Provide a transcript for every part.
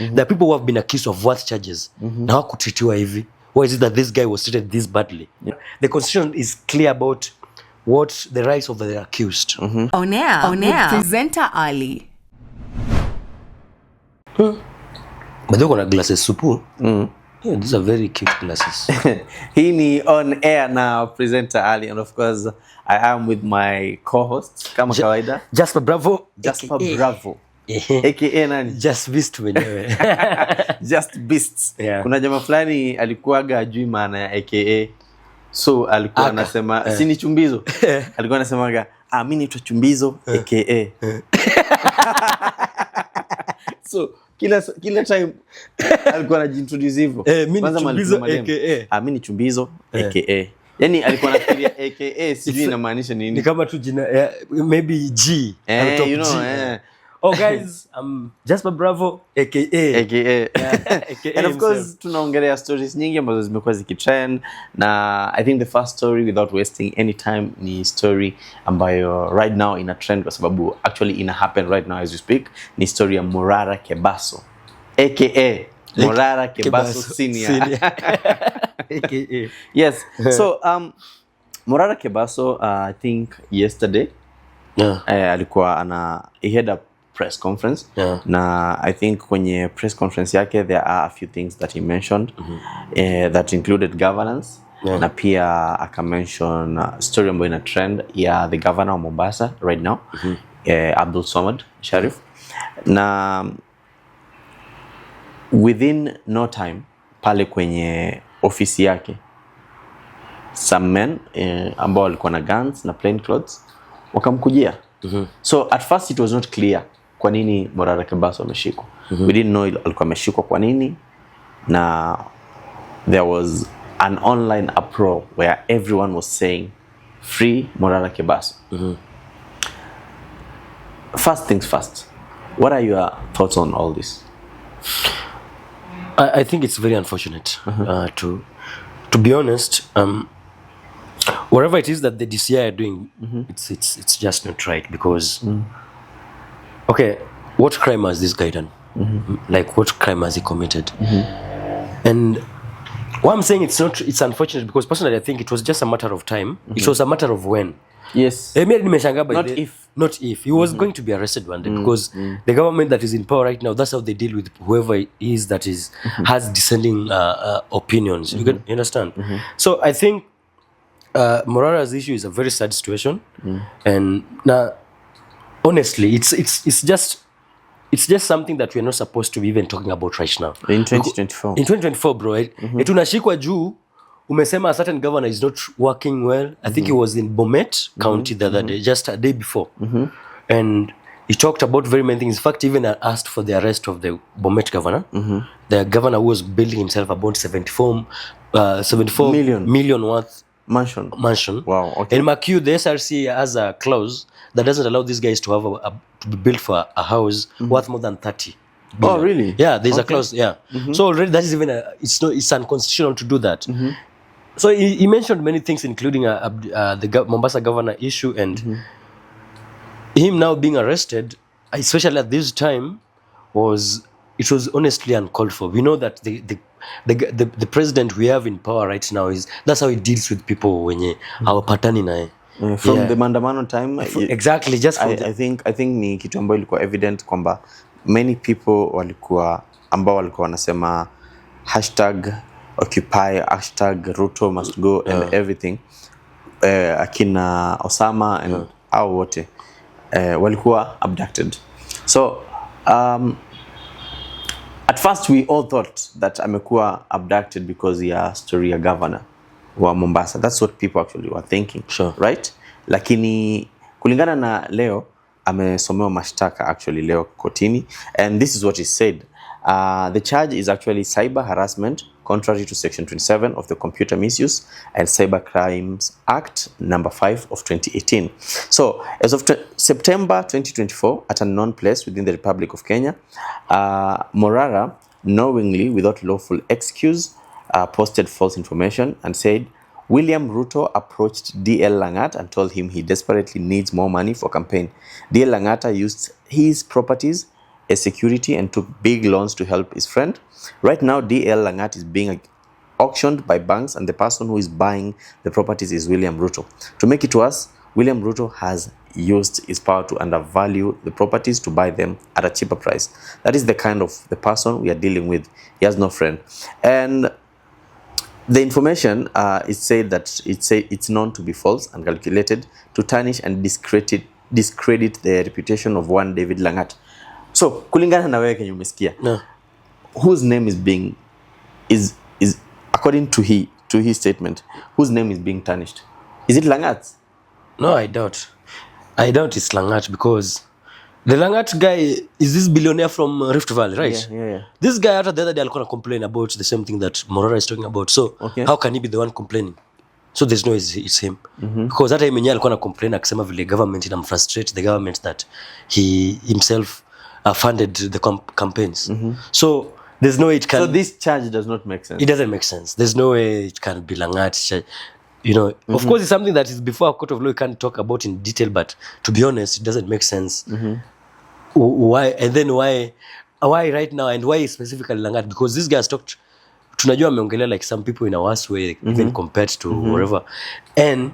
There are people who have been accused of worse charges. Na hawakutreatiwa hivi. Why is it that this guy was treated this badly? The constitution is clear about what the rights of the accused. On air, presenter Ali. But they're gonna glasses supu. Yeah, these are very cute glasses. Hii ni On Air now, presenter Ali, and of course I am with my co-host kama kawaida Jasper Bravo. Bravo. AKA nani? Just Beast mwenyewe. Just Beasts. Yeah. Kuna jamaa fulani alikuwaga ajui maana ya AKA. So alikuwa anasema si ni chumbizo. Alikuwa anasemaga mimi ni chumbizo AKA. So kila time alikuwa anajiintroduce hivyo. Mimi ni chumbizo AKA. Mimi ni chumbizo AKA. Yani alikuwa anafikiria AKA sijui inamaanisha nini. Ni kama tu jina maybe G. You know, Oh guys, I'm Jasper Bravo AKA. AKA. And of course tunaongelea stories nyingi ambazo zimekuwa zikitrend, na I think the first story without wasting any time ni story ambayo right now ina trend kwa sababu actually ina happen right now as we speak. Ni story ya Morara Kebaso AKA Morara Kebaso Senior. AKA. Yes. So Morara Kebaso I think yesterday alikuwa he had a press conference. Na I think kwenye press conference yake there are a few things that he mentioned that included governance. Na pia aka mention story ambayo ina trend ya the governor of Mombasa right now, Abdul Samad Sharif. Na within no time pale kwenye ofisi yake some men ambao walikuwa na guns na plain clothes wakamkujia. So at first it was not clear kwa nini Morara Kebaso ameshikwa. We didn't know alikuwa ameshikwa kwa nini. Na there was an online uproar where everyone was saying free Morara Kebaso. First things first, what are your thoughts on all this? I think it's very unfortunate. To be honest, whatever it is that the DCI are doing, it's just not right because okay, what crime has this guy done? Like what crime has he committed? And what I'm saying, it's unfortunate because personally I think it was just a matter of time. It was a matter of when. Yes. Not if he was going to be arrested one day, because the government that is in power right now, that's how they deal with whoever it is that is has dissenting opinions. You understand? So I think Morara's issue is a very sad situation, and now honestly, it's just something that we're not supposed to be even talking about right now. In 2024. In 2024, bro, right? Tunashikwa juu umesema a certain governor is not working well. I think he was in Bomet County the other day, just a day before. And he talked about very many things. In fact, even asked for the arrest of the Bomet governor. The governor who was building himself about 74 million worth mansion. Wow. Okay. And McHugh, the SRC has a clause that doesn't allow these guys to have to be built for a house worth more than 30 billion. Oh, really? Yeah, there's a clause. Yeah. So already that is even it's unconstitutional to do that. So he mentioned many things, including the Mombasa governor issue and him now being arrested, especially at this time, was honestly uncalled for. We know that the president we have in power right now that's how he deals with people when hawapatani naye. From the maandamano time, exactly. Just I think ni kitu ambayo ilikuwa evident kwamba many people walikuwa wanasema #Occupy, #Ruto must go and everything. Akina Osama and hao wote walikuwa abducted. So at first we all thought that amekuwa abducted because ya story ya governor wa Mombasa. That's what people actually were thinking. Sure. Right? Lakini kulingana na leo amesomewa mashtaka actually leo kotini, and this is what he said. The charge is actually cyber harassment contrary to section 27 of the Computer Misuse and Cyber Crimes Act number 5 of 2018. So as of September 2024, at a known place within the Republic of Kenya, Morara knowingly without lawful excuse posted false information and said William Ruto approached DL Langat and told him he desperately needs more money for campaign. DL Langata used his properties a security and took big loans to help his friend. Right now, DL Langat is being auctioned by banks, and the person who is buying the properties is William Ruto. To make it worse, William Ruto has used his power to undervalue the properties to buy them at a cheaper price. That is the kind of the person we are dealing with. He has no friend. And the information is said that it's known to be false and calculated to tarnish and discredit the reputation of one David Langat. So kulingana na wewe kenye umesikia, whose name is being is according to his statement, whose name is being tarnished? Is it Langat? No, I doubt it's Langat, because the Langat guy is this billionaire from Rift Valley, right? Yeah. This guy after the other day alikuwa complain about the same thing that Morara is talking about. So how can he be the one complaining? So there's no it's him. Because hata mwenyewe alikuwa complain akisema vile government inamfrustrate the government that he himself funded the campaigns. So there's no way it can. So this charge does not make sense. It doesn't make sense. There's no way it can be Langat. You know, of course, it's something that is before a court of law you can't talk about in detail, but to be honest, it doesn't make sense. Why? And then why right now, and why specifically Langat? Because this guy has talked, tunajua ameongelea like some people in a worse way, even compared to whatever. And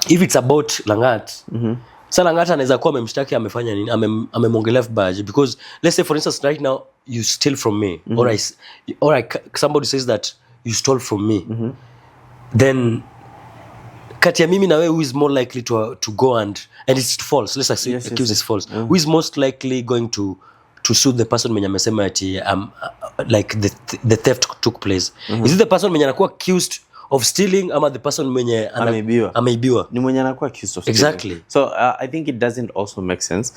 if it's about Langat, so Langat anaweza kuwa amemshtaki amefanya nini, amemwongelea vibaya, because let's say for instance right now you steal from me, or somebody says that you stole from me, then kati ya mimi na wewe, who is more likely to go and it's false, let's say accuse is false, who is most likely going to sue the person mwenye amesema ati like the theft took place? Is it the person mwenye anakuwa accused of stealing ama the person mwenye ameibiwa? Ni mwenye anakuwa accused of stealing. Exactly. So I think it doesn't also make sense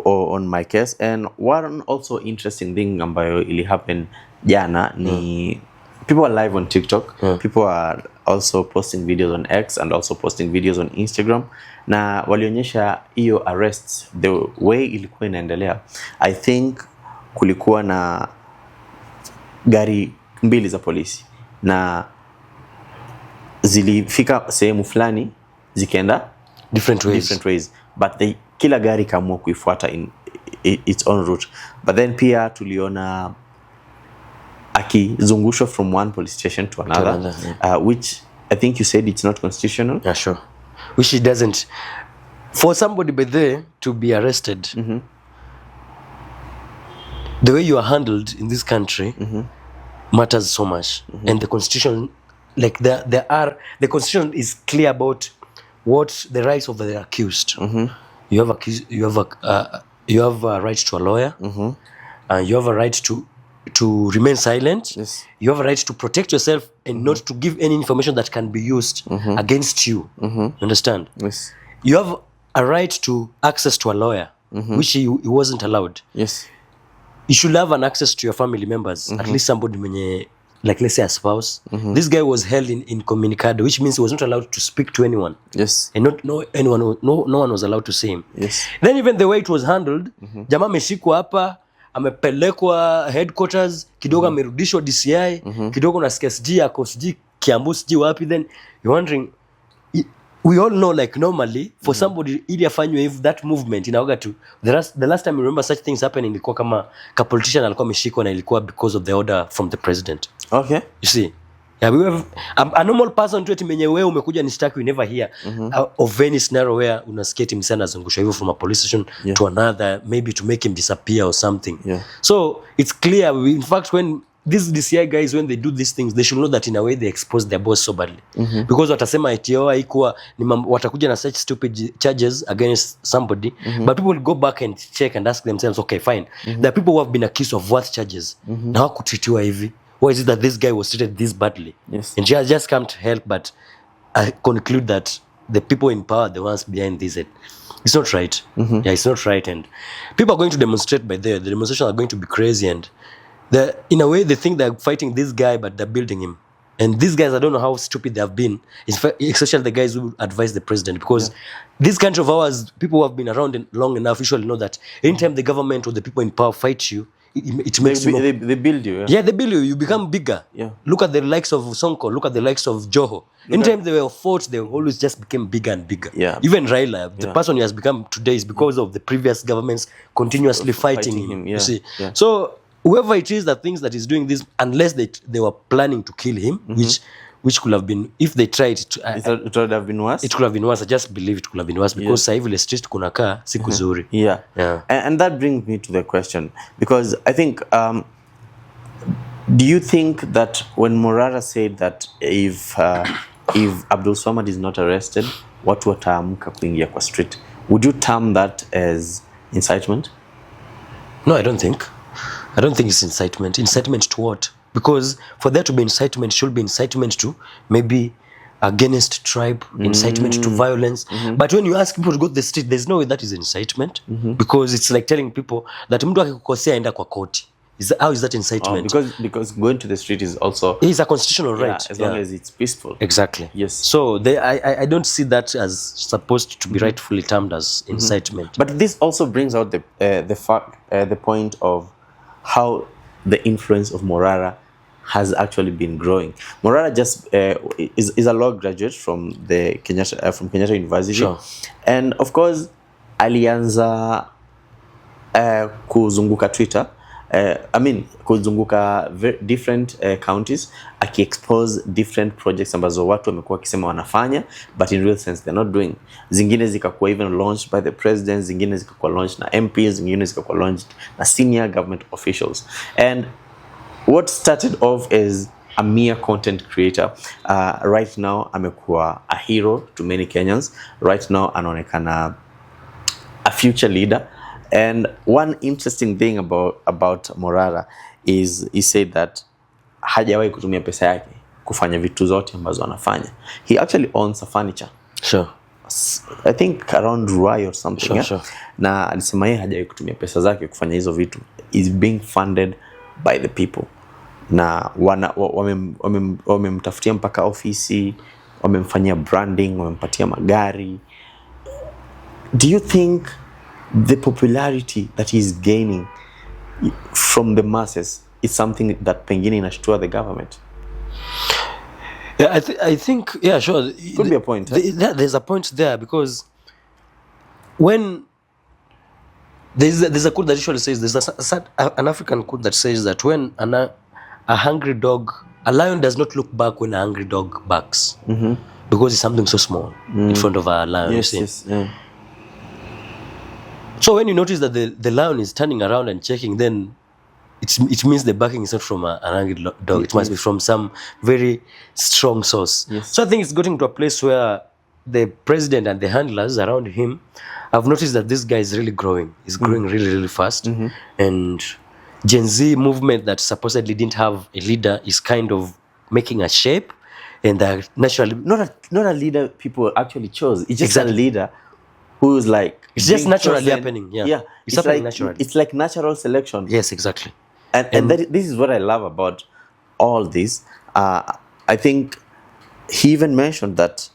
on my case. And one also interesting thing ambayo ili happen jana ni people are live on TikTok. People are also posting videos on X and also posting videos on Instagram. Na walionyesha hiyo arrests, the way ilikuwa inaendelea. I think kulikuwa na gari mbili za polisi na zilifika sehemu fulani zikaenda different ways. But kila gari kaamua kuifuata in its own route. But then pia tuliona akizungushwa from one police station to another, which I think you said it's not constitutional. Yeah, sure. Which it doesn't. For somebody by there to be arrested, the way you are handled in this country matters so much. And the constitution, like the constitution is clear about what the rights of the accused. You have a right to a lawyer. You have a right to remain silent. Yes. You have a right to protect yourself and not to give any information that can be used against you. You understand? Yes. You have a right to access to a lawyer, which he wasn't allowed. Yes. You should have an access to your family members, at least somebody mwenye, like let's say a spouse. This guy was held in incommunicado, which means he was not allowed to speak to anyone. Yes. And no one was allowed to see him. Yes. Then even the way it was handled, jamaa ameshikwa hapa, amepelekwa headquarters, kidogo amerudishwa DCI, kidogo nasikia sijui ako sijui Kiambu sijui wapi. Then you're wondering, we all know like normally for somebody ili afanywe if that movement inaoga to the last time you remember such things happening ilikuwa kama ka politician alikuwa ameshikwa na ilikuwa because of the order from the president. Okay. You see, yeah, we have a normal person tu eti mwenye wewe umekuja ni stack, we never hear of any scenario where unasikia eti msana azungushwa hivyo from a police station to another, maybe to make him disappear or something. So it's clear, in fact, when these DCI guys, when they do these things, they should know that in a way they expose their boss so badly. Because watasema ITO haikuwa watakuja na such stupid charges against somebody, but people will go back and check and ask themselves, okay, fine, there are people who have been accused of worse charges. Na hakutreatiwa hivi. Why is it that this guy was treated this badly? Yes. And I just can't help but I conclude that the people in power are the ones behind this. It's not right. Yeah, it's not right. And people are going to demonstrate by there. The demonstrations are going to be crazy, and in a way they think they're fighting this guy, but they're building him. And these guys, I don't know how stupid they have been, especially the guys who advise the president, because this country of ours, people who have been around long enough usually know that anytime the government or the people in power fight you, it makes you they build you. yeah, they build you. You become bigger. Yeah. Look at the likes of Sonko. Look at the likes of Joho. Anytime they were fought, they always just became bigger and bigger. Yeah. Even Raila, the person he has become today is because of the previous governments continuously fighting him. Yeah. You see. Yeah. So whoever it is that thinks that he's doing this, unless they were planning to kill him, which could have been, if they tried to, It would have been worse. it could have been worse. I just believe it could have been worse because sasa hivi the street kunakaa si kuzuri. Yeah. Yeah. And that brings me to the question, because I think do you think that when Morara said that if Abdul Swamad is not arrested, watu wataamka kuingia kwa street, would you term that as incitement? No, I don't think it's incitement. Incitement to what? Because for there to be incitement, should be incitement to maybe against tribe, incitement to violence. But when you ask people to go to the street, there's no way that is incitement, because it's like telling people that mtu akikukosea enda kwa koti. How is that incitement? Because going to the street is also it's a constitutional right, as long as it's peaceful. Exactly. Yes. So I don't see that as supposed to be rightfully termed as incitement. But this also brings out the point of how the influence of Morara has actually been growing. Morara just is a law graduate from the Kenyatta University. Sure. And of course alianza kuzunguka Twitter. Kuzunguka different counties aki-expose different projects ambazo watu wamekuwa wakisema wanafanya, but in real sense they're not doing. Zingine zikakuwa even launched by the president, zingine zikakuwa launched na MPs, zingine zikakuwa launched na senior government officials. And what started off as a mere content creator, right now amekuwa a hero to many Kenyans. Right now anaonekana a future leader. And one interesting thing about Morara is he said that hajawahi kutumia pesa yake kufanya vitu zote ambazo anafanya. He actually owns a furniture. Sure. I think around Ruai or something. Sure. Na alisema yeye hajawahi kutumia pesa zake kufanya hizo vitu. Is being funded by the people. Na wamemtafutia mpaka ofisi, wamemfanyia branding, wamempatia magari. Do you think the popularity that he's gaining from the masses is something that pengine inashtua the government? Yeah, I think yeah, sure. Could be a point. There's a point there, because when there's a quote that usually says, there's an African quote that says that when a hungry dog, a lion does not look back when a hungry dog barks, because it's something so small in front of a lion. Yes. Yeah. So when you notice that the lion is turning around and checking, then it means the barking is not from an angry dog. It must be from some very strong source. Yes. So I think it's getting to a place where the president and the handlers around him have noticed that this guy is really growing. He's growing really, really fast. And Gen Z movement that supposedly didn't have a leader is kind of making a shape. And that naturally... Not a leader people actually chose. It's just Exactly. a leader who's like... It's just naturally chosen. happening. Yeah. Yeah. It's happening naturally. It's like natural selection. Yes, exactly. And this is what I love about all this. I think he even mentioned that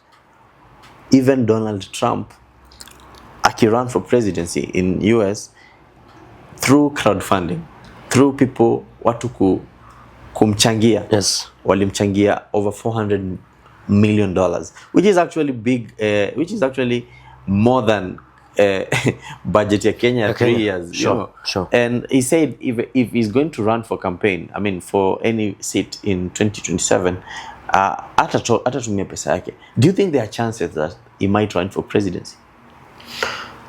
even Donald Trump, he ran for presidency in US through crowdfunding, through people watu kumchangia. Yes. Walimchangia over $400 million, which is actually big, which is actually more than budget ya Kenya 3 years. Sure. And he said if he's going to run for campaign, I mean for any seat in 2027, atatumia pesa yake. Do you think there are chances that he might run for presidency?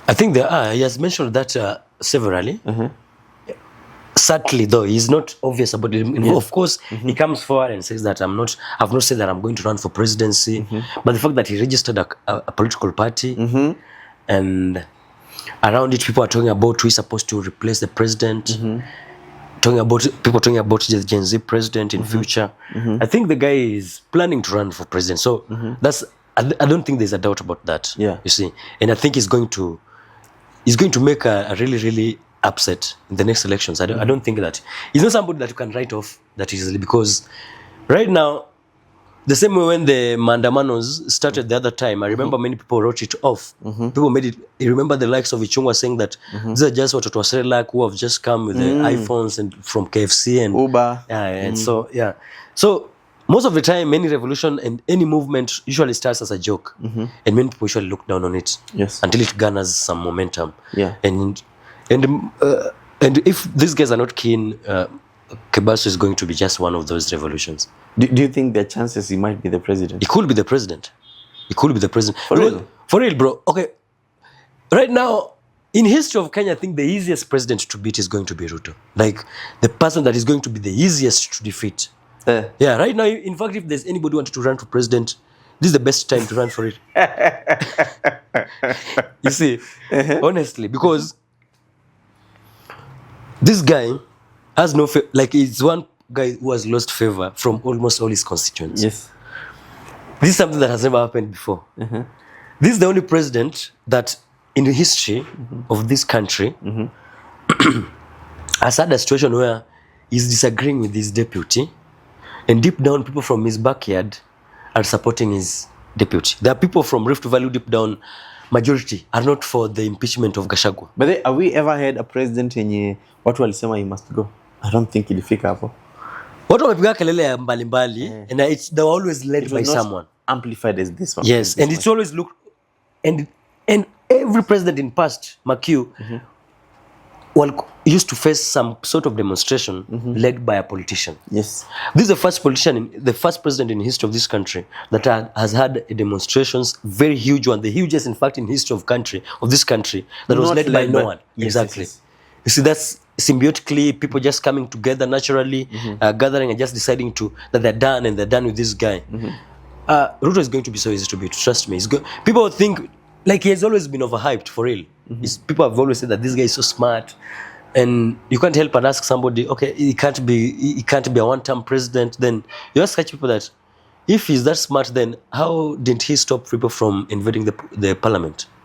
I think there are. He has mentioned that severally. Certainly, though, he's not obvious about it. Yes. Of course, he comes forward and says that I've not said that I'm going to run for presidency. But the fact that he registered a political party, and around it, people are talking about who is supposed to replace the president. Talking about the Gen Z president in future. I think the guy is planning to run for president. So I don't think there's a doubt about that. Yeah. You see, and I think he's going to make a really, really upset in the next elections. I don't think that he's not somebody that you can write off that easily, because right now the same way when the Mandamanos started the other time, I remember many people wrote it off. People made it. You remember the likes of Ichungwa saying that these are just what was like who have just come with the iPhones and from KFC and Uber. Yeah, and so so most of the time, any revolution and any movement usually starts as a joke, and many people usually look down on it until it garners some momentum. Yeah, and if these guys are not keen, Kebaso is going to be just one of those revolutions. Do you think there are chances he might be the president? He could be the president. He could be the president. For real? For real, bro. Okay. Right now, in history of Kenya, I think the easiest president to beat is going to be Ruto. Like, the person that is going to be the easiest to defeat. Yeah, right now, in fact, if there's anybody who wanted to run for president, this is the best time to run for it. You see, honestly, because this guy has no like he's one guy who has lost favor from almost all his constituents. Yes. This is something that has never happened before. This is the only president that in the history of this country has had a situation where he's disagreeing with his deputy, and deep down people from his backyard are supporting his deputy. There are people from Rift Valley deep down, majority are not for the impeachment of Gachagua. But then, have we ever had a president yenye watu walisema he must go? I don't think ilifika hapo. Watu wamepiga kelele ya mbalimbali, and they were always led by someone. Amplified as this one. Yes, and it's always looked, and every president in past, McHugh, used to face some sort of demonstration led by a politician. Yes. This is the first president in the history of this country that has had demonstrations, very huge one, the hugest in fact in history of this country, that was led by no one. Yes, exactly. Yes. You see, that's symbiotically people just coming together naturally, gathering and just deciding that they're done with this guy. Ruto is going to be so easy to beat. Trust me. People think like he has always been overhyped for real. People have always said that this guy is so smart, and you can't help but ask somebody, okay, he can't be a one-term president. Then you ask such people that if he's that smart, then how didn't he stop people from invading the parliament?